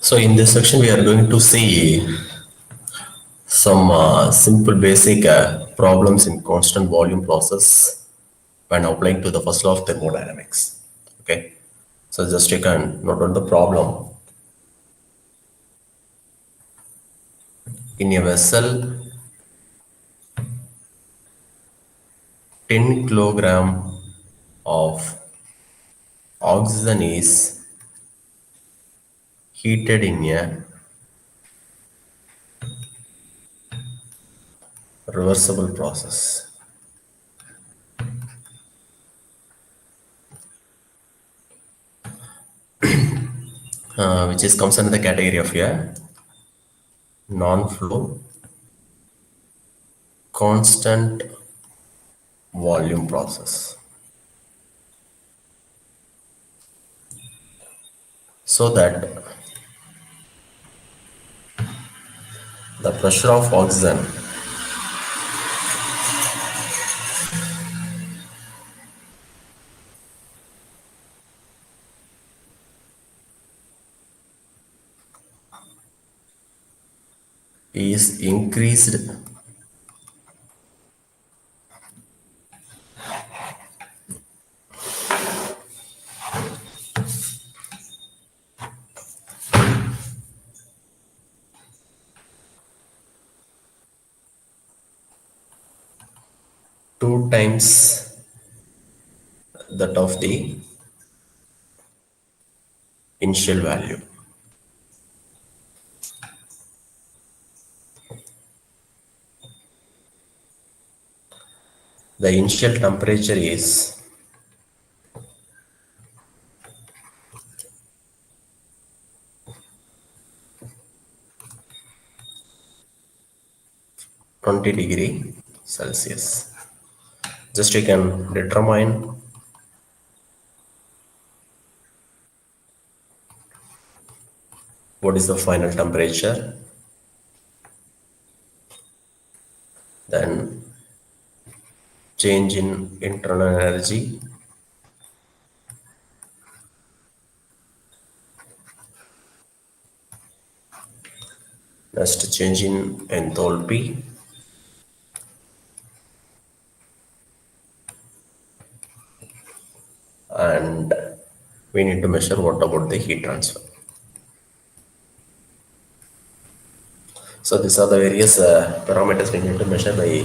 So in this section, we are going to see some simple basic problems in constant volume process when applying to the first law of thermodynamics. Okay, so just you can note down the problem. In a vessel, 10 kilogram of oxygen is heated in a reversible process. Which is comes under the category of a non-flow constant volume process. So that the pressure of oxygen is increased two times that of the initial value. The initial temperature is 20 degree Celsius. Just you can determine what is the final temperature, then change in internal energy, next change in enthalpy, and we need to measure what about the heat transfer. So these are the various parameters we need to measure by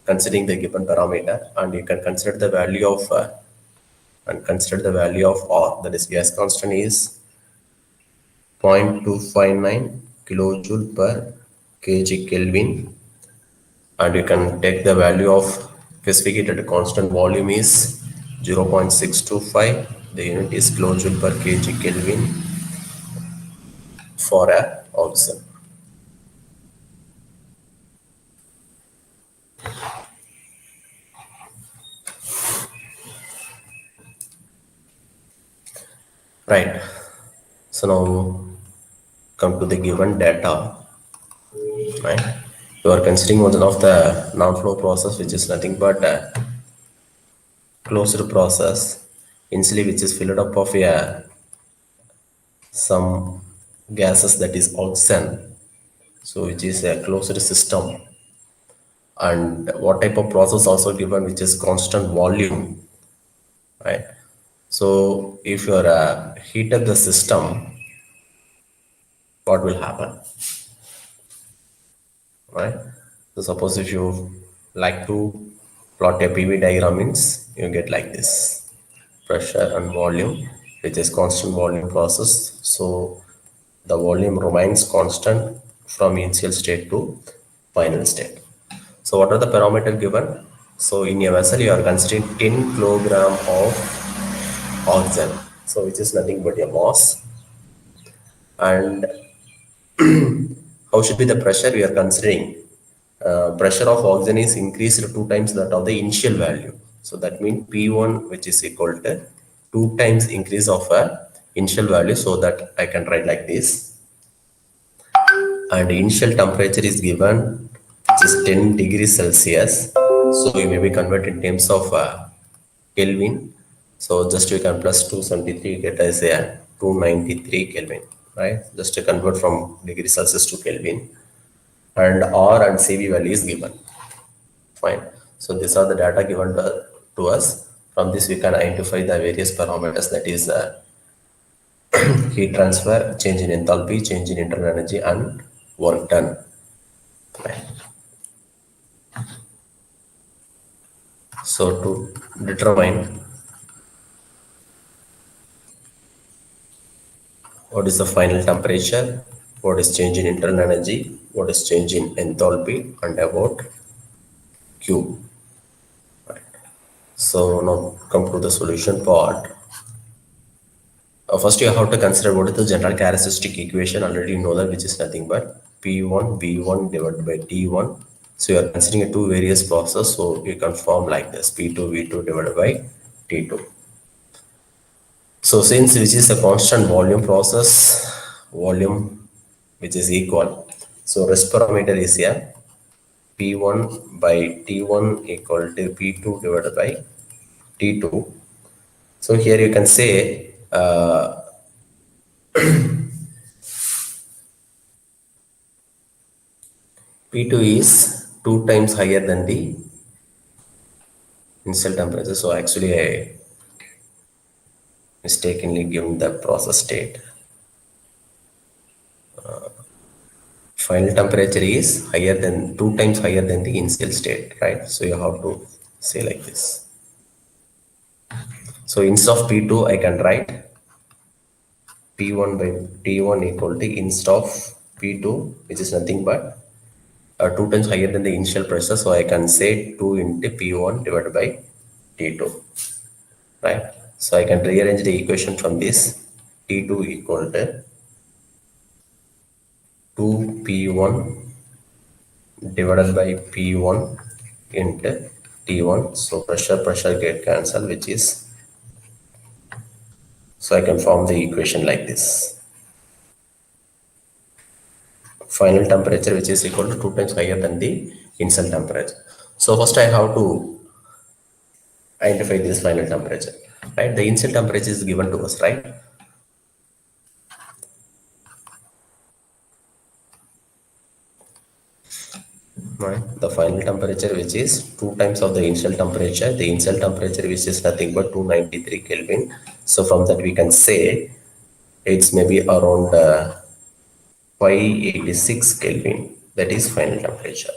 considering the given parameter, and you can consider the value of R, that is gas constant is 0.259 kilojoule per kg Kelvin, and you can take the value of specified constant volume is 0.625. The unit is kilojoule per kg Kelvin for a oxygen. Right. So now come to the given data. Right. You are considering one of the non-flow process, which is nothing but a closed process, initially which is filled up of a some gases, that is oxygen, so which is a closed system, and what type of process also given, which is constant volume, right? So if you are heat up the system, what will happen, right? So suppose if you like to plot a PV diagram, means you get like this: pressure and volume, which is constant volume process. So the volume remains constant from initial state to final state. So what are the parameters given? So in a vessel, you are considering 10 kilogram of oxygen, so which is nothing but a mass. And how should be the pressure we are considering? Pressure of oxygen is increased two times that of the initial value. So that means P1, which is equal to two times increase of a initial value. So that I can write like this. And initial temperature is given, which is 10 degrees Celsius. So we maybe convert in terms of Kelvin. So just you can plus 273 get as a 293 Kelvin, right? Just to convert from degree Celsius to Kelvin, and R and CV value is given. Fine. So these are the data given to us. From this we can identify the various parameters, that is heat transfer, change in enthalpy, change in internal energy, and work done. Right. So to determine what is the final temperature, what is change in internal energy, what is change in enthalpy, and about Q. So now come to the solution part. First, you have to consider what is the general characteristic equation. Already you know that, which is nothing but P1 V1 divided by T1. So you are considering a two various process, so you can form like this: P2 V2 divided by T2. So since which is a constant volume process, volume which is equal, so rest parameter is here P1 by T1 equal to P2 divided by T2. So here you can say P2 is two times higher than the initial temperature. So actually I mistakenly given the process state. Final temperature is higher than two times higher than the initial state, right? So you have to say like this. So instead of P2, I can write P1 by T1 equal to instead of P2, which is nothing but two times higher than the initial pressure. So I can say 2 into P1 divided by T2, right? So I can rearrange the equation from this. T2 equal to 2P1 divided by P1 into T1. So pressure get cancelled, which is, so I can form the equation like this. Final temperature which is equal to two times higher than the initial temperature. So first I have to identify this final temperature, right? The initial temperature is given to us, right? Right. The final temperature which is two times of the initial temperature, the initial temperature which is nothing but 293 Kelvin. So from that we can say it's maybe around 586 Kelvin. That is final temperature.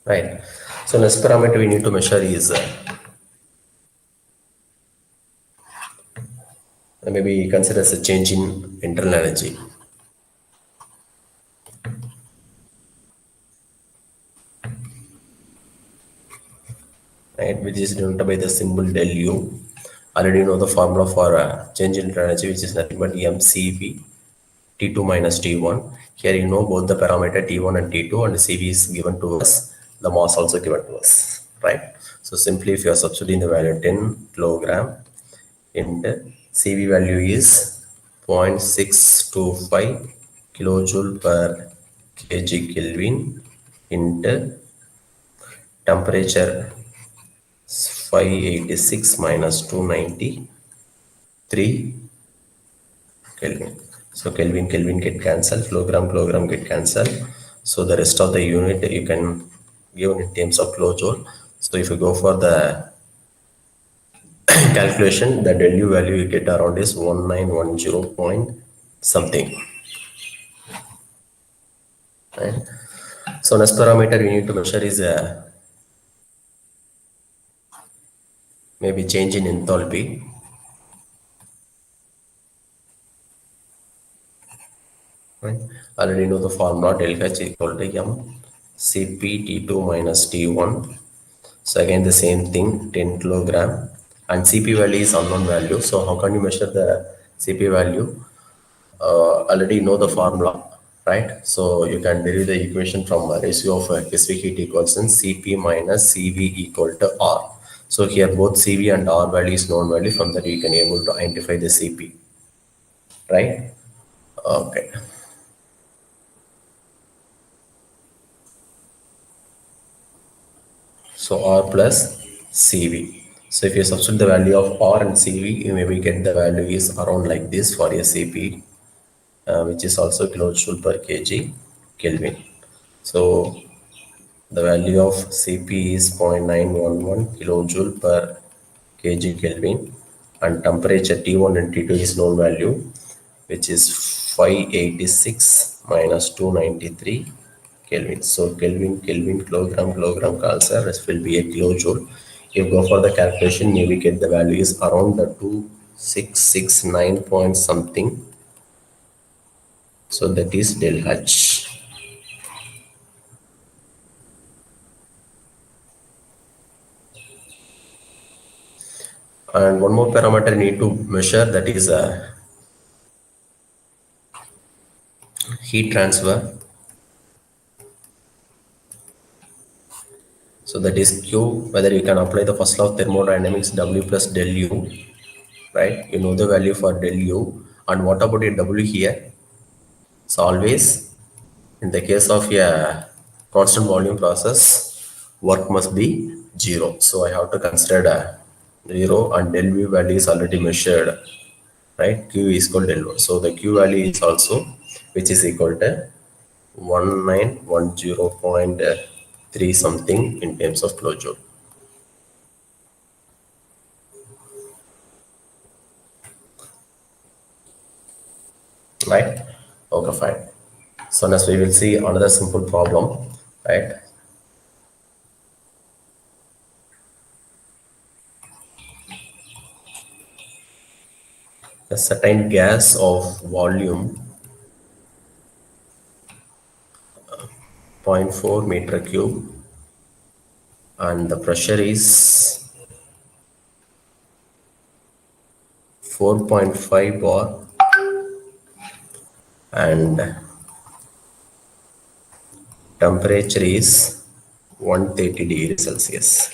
Right. So next parameter we need to measure is maybe consider as a change in internal energy. Right, which is denoted by the symbol del U. Already know the formula for change in energy, which is nothing but mCV T2 minus T1. Here you know both the parameter T1 and T2, and CV is given to us. The mass also given to us, right? So simply if you are substituting the value 10 kilogram into CV value is 0.625 kilojoule per kg Kelvin into temperature 586 minus 293 Kelvin. So Kelvin get cancelled, kilogram get cancelled. So the rest of the unit you can give in terms of kilojoule. So if you go for the calculation, the del U value you get around is 1910 point something. Right? So next parameter we need to measure is maybe change in enthalpy. Right? Already know the formula del H equal to m Cp T2 minus T1. So again the same thing, 10 kilogram, and Cp value is unknown value. So how can you measure the Cp value? Already know the formula, right? So you can derive the equation from a ratio of specific heat equals in Cp minus Cv equal to R. So here both Cv and R value is known value. From that you can able to identify the Cp, right? Okay. So R plus CV. So if you substitute the value of R and CV, you maybe get the value is around like this for a CP, which is also kilojoule per kg Kelvin. So the value of Cp is 0.911 kilojoule per kg Kelvin, and temperature T1 and T2 is known value, which is 586 minus 293 Kelvin. So Kelvin, kilogram cancer, rest will be a kilojoule. If you go for the calculation, maybe get the value is around the 2669 point something. So that is del H. And one more parameter you need to measure, that is heat transfer. So that is Q, whether you can apply the first law of thermodynamics, W plus del U, right? You know the value for del U. And what about a W here? So always, in the case of a constant volume process, work must be 0. So I have to consider 0, and del V value is already measured, right? Q is equal to del V. So the Q value is also, which is equal to 1910.3 something in terms of kilojoule, right? Okay, fine. So next we will see another simple problem, right? A certain gas of volume 0.4 meter cube, and the pressure is 4.5 bar, and temperature is 130 degrees Celsius,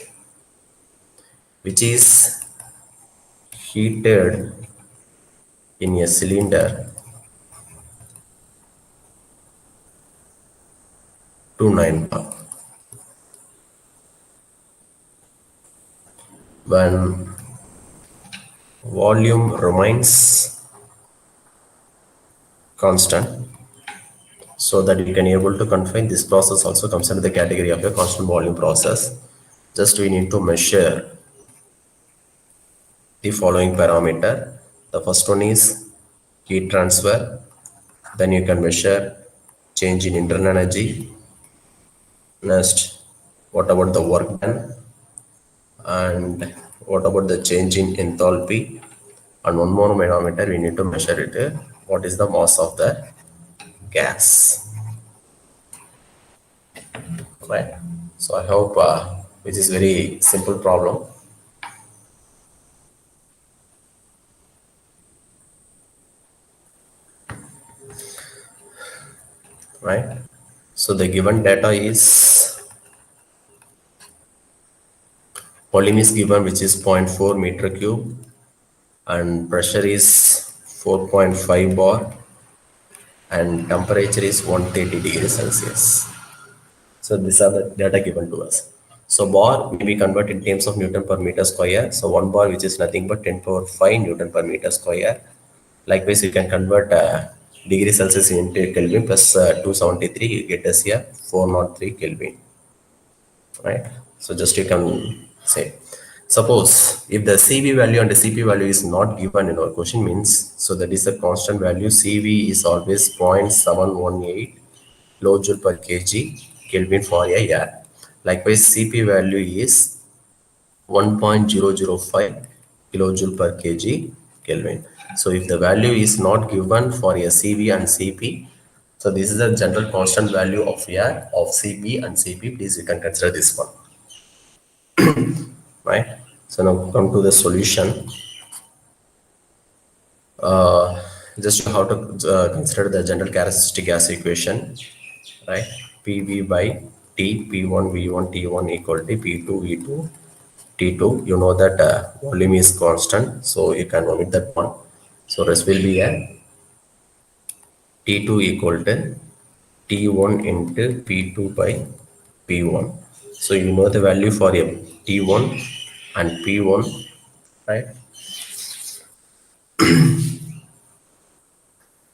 which is heated in a cylinder to 9 bar. When volume remains constant, so that you can able to confine this process also comes under the category of a constant volume process. Just we need to measure the following parameter. The first one is heat transfer. Then you can measure change in internal energy. Next, what about the work done? And what about the change in enthalpy? And one more parameter we need to measure it. What is the mass of the gas? Right. So I hope which is very simple problem. Right. So the given data is volume is given, which is 0.4 meter cube, and pressure is 4.5 bar, and temperature is 130 degrees Celsius. So these are the data given to us. So bar may be converted in terms of Newton per meter square. So 1 bar, which is nothing but 10 power 5 Newton per meter square. Likewise, you can convert degree Celsius into Kelvin plus 273, you get us here 403 Kelvin, right? So just you can say, suppose if the CV value and the CP value is not given in our question, means, so that is a constant value. CV is always 0.718 kilojoule per kg Kelvin for a air. Likewise, CP value is 1.005 kilojoule per kg Kelvin. So if the value is not given for a CV and CP, so this is the general constant value of air of CP and CP. Please, you can consider this one, right? So now come to the solution. Just how to consider the general characteristic gas equation, right? PV by T, P1 V1 T1 equal to P2 V2 T2. You know that volume is constant, so you can omit that one. So rest will be a T2 equal to T1 into P2 by P1. So you know the value for a T1 and P1, right?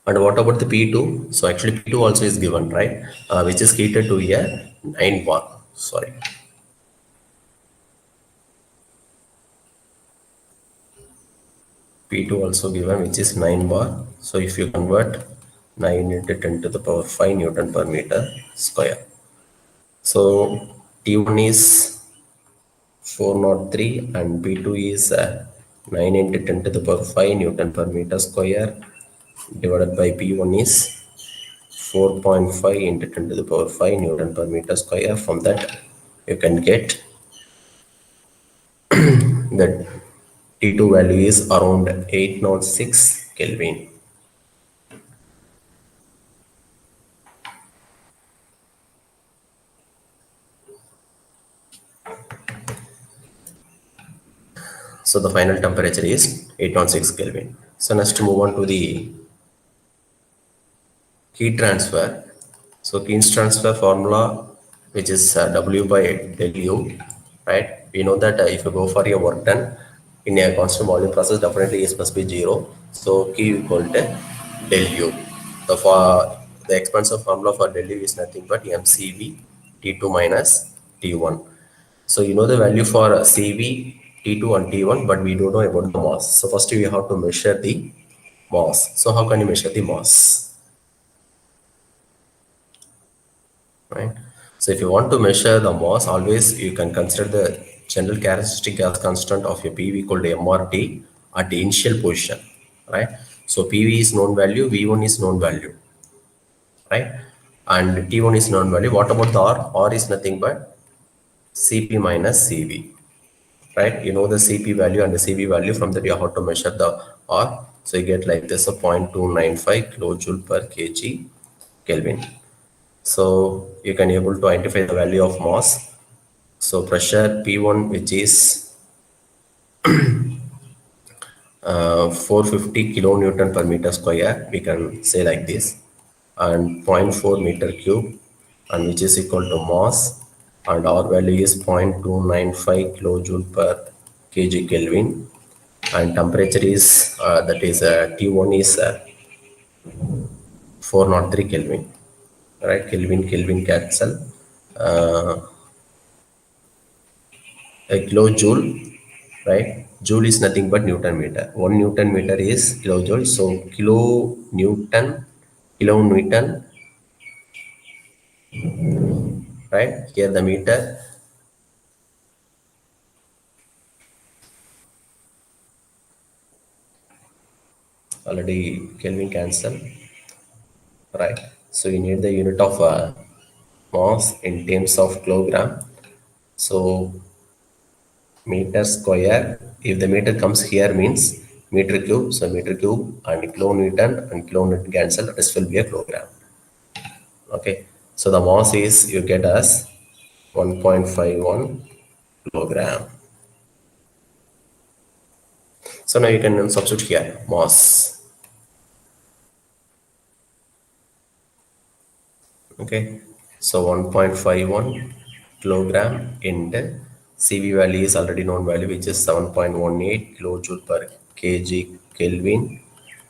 And what about the P2? So actually P2 also is given, right? Which is heated to a 9 bar. Sorry. P2 also given, which is 9 bar. So if you convert 9 into 10 to the power 5 Newton per meter square. So T1 is 403 and P2 is 9 into 10 to the power 5 Newton per meter square divided by P1 is 4.5 into 10 to the power 5 Newton per meter square. From that, you can get that T2 value is around 806 Kelvin. So the final temperature is 806 Kelvin. So next move on to the heat transfer. So heat transfer formula, which is W by del U, right? We know that if you go for a work done in a constant volume process, definitely S must be zero. So Q equal to del U. The expansive formula for del U is nothing but MCV T2 minus T1. So you know the value for CV, T2 and T1, but we don't know about the mass. So first we have to measure the mass. So how can you measure the mass? Right? So if you want to measure the mass, always you can consider the general characteristic gas constant of your PV equal to MRT at the initial position, right? So PV is known value, V1 is known value, right? And T1 is known value. What about the R? R is nothing but Cp minus Cv, right? You know the Cp value and the Cv value. From that you have to measure the R. So you get like this, a 0.295 kilojoule per kg Kelvin. So you can able to identify the value of mass. So pressure P1, which is 450 kilonewton per meter square, we can say like this, and zero point 0.4 meter cube, and which is equal to mass, and our value is 0.295 kilojoule per kg Kelvin, and temperature is that is T1 is 403 Kelvin, right? Kelvin cancel. Uh, a kilojoule, right? Joule is nothing but Newton meter. 1 Newton meter is kilojoule. So kilonewton, right? Here the meter, already Kelvin cancel, right? So you need the unit of mass in terms of kilogram. So meter square, if the meter comes here means meter cube, so meter cube and kilonewton cancel, this will be a kilogram. Okay, so the mass is you get as 1.51 kilogram. So now you can substitute here mass. Okay, so 1.51 kilogram in the CV value is already known value, which is 7.18 kilojoule per kg Kelvin,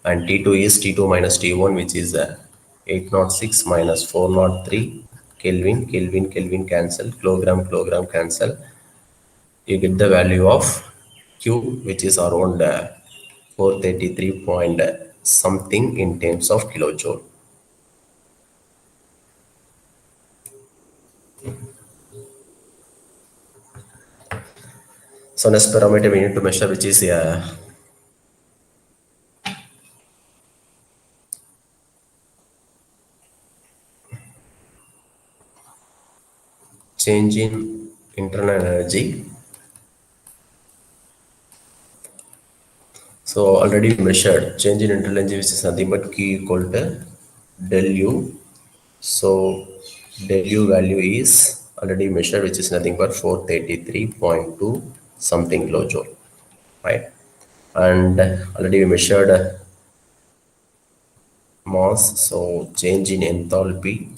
and T2 is T2 minus T1, which is 806 minus 403 Kelvin cancel, kilogram cancel. You get the value of Q, which is around 433 point something in terms of kilojoule. So next parameter we need to measure, which is change in internal energy. So already measured change in internal energy, which is nothing but Q equal to del U. So del U value is already measured, which is nothing but 433.2 something kilojoule, right? And already we measured mass, so change in enthalpy.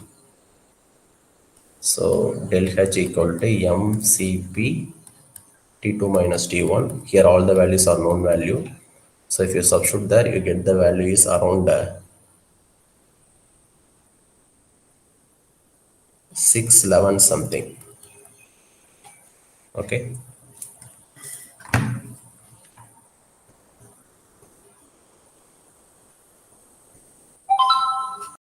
So del H equal to mCp T2 minus T1. Here all the values are known value. So if you substitute there, you get the value is around 611 something. Okay.